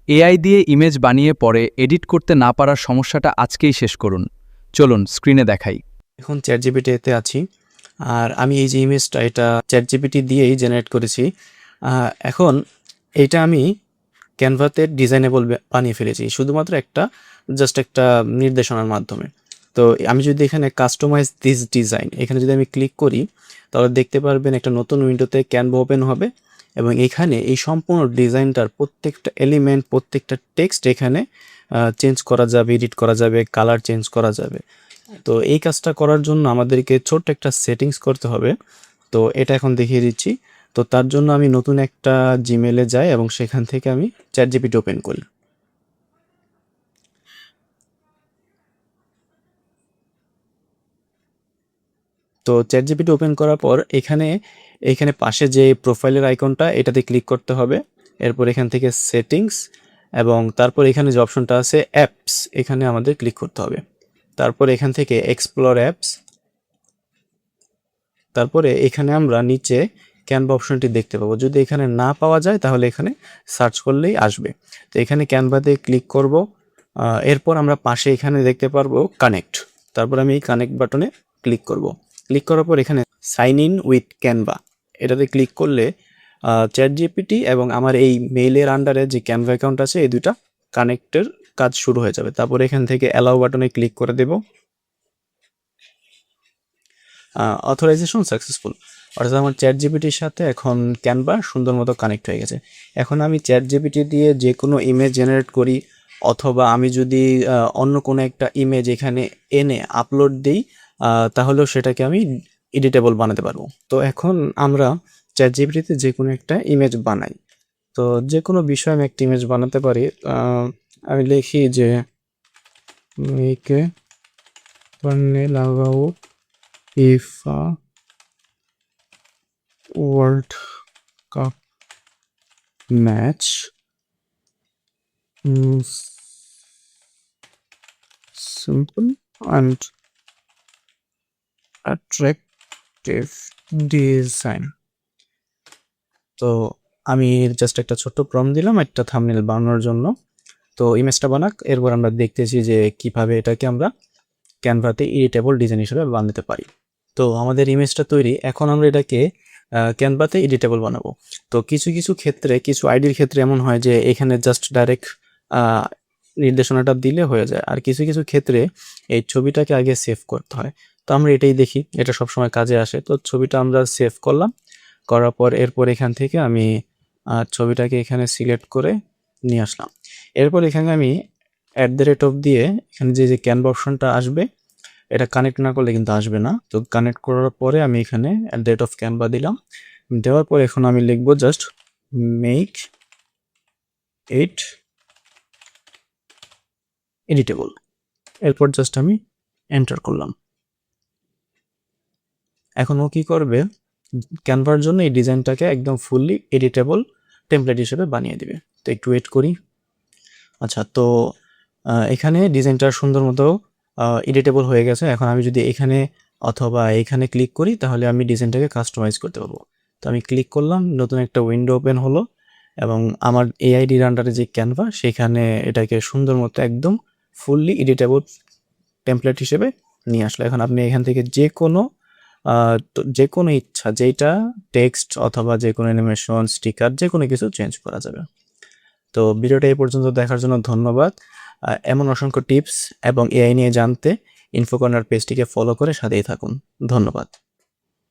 AI দিয়ে image বানিয়ে পরে এডিট করতে না পারার সমস্যাটা আজকেই শেষ করুন। চলুন স্ক্রিনে দেখাই। এখন চ্যাটজিপিটিতে আছি, আর আমি এই যে ইমেজটা এটা চ্যাটজিপিটি দিয়েই জেনারেট করেছি। এখন এইটা আমি ক্যানভাতে ডিজাইনেবল বানিয়ে ফেলেছি শুধুমাত্র জাস্ট একটা নির্দেশনার মাধ্যমে। তো আমি যদি এখানে কাস্টমাইজ দিস ডিজাইন এখানে যদি আমি ক্লিক করি, তাহলে দেখতে পারবেন একটা নতুন উইন্ডোতে ক্যানভা ওপেন হবে এবং এখানে এই সম্পূর্ণ ডিজাইনটার প্রত্যেকটা এলিমেন্ট, প্রত্যেকটা টেক্সট এখানে চেঞ্জ করা যাবে, এডিট করা যাবে, কালার চেঞ্জ করা যাবে। তো এই কাজটা করার জন্য আমাদেরকে ছোট্ট একটা সেটিংস করতে হবে। তো এটা এখন দেখিয়ে দিচ্ছি। তো তার জন্য আমি নতুন একটা জিমেলে যাই এবং সেখান থেকে আমি চ্যাটজিপিটি ওপেন করি। তো চ্যাটজিপিটি ওপেন করার পর এখানে পাশে যে প্রোফাইলের আইকনটা এটাতে ক্লিক করতে হবে। এরপর এখান থেকে সেটিংস এবং তারপর এখানে যে অপশনটা আছে অ্যাপস, এখানে আমাদের ক্লিক করতে হবে। তারপর এখান থেকে এক্সপ্লোর অ্যাপস, তারপরে এখানে আমরা নিচে ক্যানভা অপশনটি দেখতে পাবো। যদি এখানে না পাওয়া যায় তাহলে এখানে সার্চ করলেই আসবে। তো এখানে ক্যানভাতে ক্লিক করব। এরপর আমরা পাশে এখানে দেখতে পারবো কানেক্ট। তারপর আমি এই কানেক্ট বাটনে ক্লিক করব। ক্লিক করার পর এখানে সাইন ইন উইথ ক্যানভা এটাতে ক্লিক করলে চ্যাটজিপিটি এবং আমার এই মেইলের আন্ডারে যে ক্যানভা অ্যাকাউন্ট আছে এই দুইটা কানেক্টের কাজ শুরু হয়ে যাবে। তারপর এখান থেকে অ্যালাউ বাটনে ক্লিক করে দেব। অথরাইজেশন সাকসেসফুল, অর্থাৎ আমার চ্যাটজিপিটির সাথে এখন ক্যানভা সুন্দর মতো কানেক্ট হয়ে গেছে। এখন আমি চ্যাটজিপিটি দিয়ে যে কোনো ইমেজ জেনারেট করি অথবা আমি যদি অন্য কোনো একটা ইমেজ এখানে এনে আপলোড দিই, তাহলেও সেটাকে আমি এডিটেবল বানাতে পারবো। তো এখন আমরা চ্যাটজিপিটিতে যে কোনো একটা ইমেজ বানাই। তো যে কোনো বিষয়ে আমি একটা ইমেজ বানাতে পারি। আমি লিখি যে মেকে thumbnail about FIFA World Cup match. Simple and attractive design. তো আমি জাস্ট একটা ছোট্ট প্রম্পট দিলাম একটা থাম্বনেল বানানোর জন্য। তো ইমেজটা বানাক, এরপর আমরা দেখতেছি যে কিভাবে এটাকে আমরা ক্যানভাতে এডিটেবল ডিজাইন হিসেবে বানাতে পারি। তো আমাদের ইমেজটা তৈরি, এখন আমরা এটাকে ক্যানভাতে এডিটেবল বানাবো। তো কিছু কিছু ক্ষেত্রে, কিছু আইডির ক্ষেত্রে এমন হয় যে এখানে জাস্ট ডাইরেক্ট নির্দেশনাটা দিলে হয়ে যায়, আর কিছু কিছু ক্ষেত্রে এই ছবিটাকে আগে সেভ করতে হয়। তো আমরা এটাই দেখি, এটা সবসময় কাজে আসে। তো ছবিটা আমরা সেভ করলাম, করার পর এরপর এখান থেকে আমি ছবিটাকে এখানে সিলেক্ট করে নিয়ে আসলাম। এরপর এখানে আমি @ দিয়ে এখানে যে ক্যানভা অপশনটা আসবে এটা কানেক্ট না করলে কিন্তু আসবে না। তো কানেক্ট করার পরে আমি এখানে @canva দিলাম। দেওয়ার পর এখন আমি লিখবো জাস্ট মেক ইট এডিটেবল। এরপর জাস্ট আমি এন্টার করলাম। এখন ও কি করবে, ক্যানভার জন্য এই ডিজাইনটাকে একদম ফুললি এডিটেবল টেমপ্লেট হিসেবে বানিয়ে দিবে। তো একটু ওয়েট করি। আচ্ছা, তো এখানে ডিজাইনটা সুন্দর মতো এডিটেবল হয়ে গেছে। এখন আমি যদি এখানে অথবা এখানে ক্লিক করি তাহলে আমি ডিজাইনটাকে কাস্টমাইজ করতে পারবো। তো আমি ক্লিক করলাম, নতুন একটা উইন্ডো ওপেন হলো এবং আমার এআইডির আন্ডারে যে ক্যানভা সেখানে এটাকে সুন্দর মতো একদম ফুললি এডিটেবল টেমপ্লেট হিসেবে নিয়ে আসলো। এখন আপনি এখান থেকে যে কোনো ইচ্ছা, যেটা টেক্সট অথবা যে কোনো অ্যানিমেশন, স্টিকার, যে কোনো কিছু চেঞ্জ করা যাবে। তো ভিডিওটা এই পর্যন্ত দেখার জন্য ধন্যবাদ। এমন অসংখ্য টিপস এবং এআই নিয়ে জানতে ইনফো কর্নার পেজটিকে ফলো করে সাথেই থাকুন। ধন্যবাদ।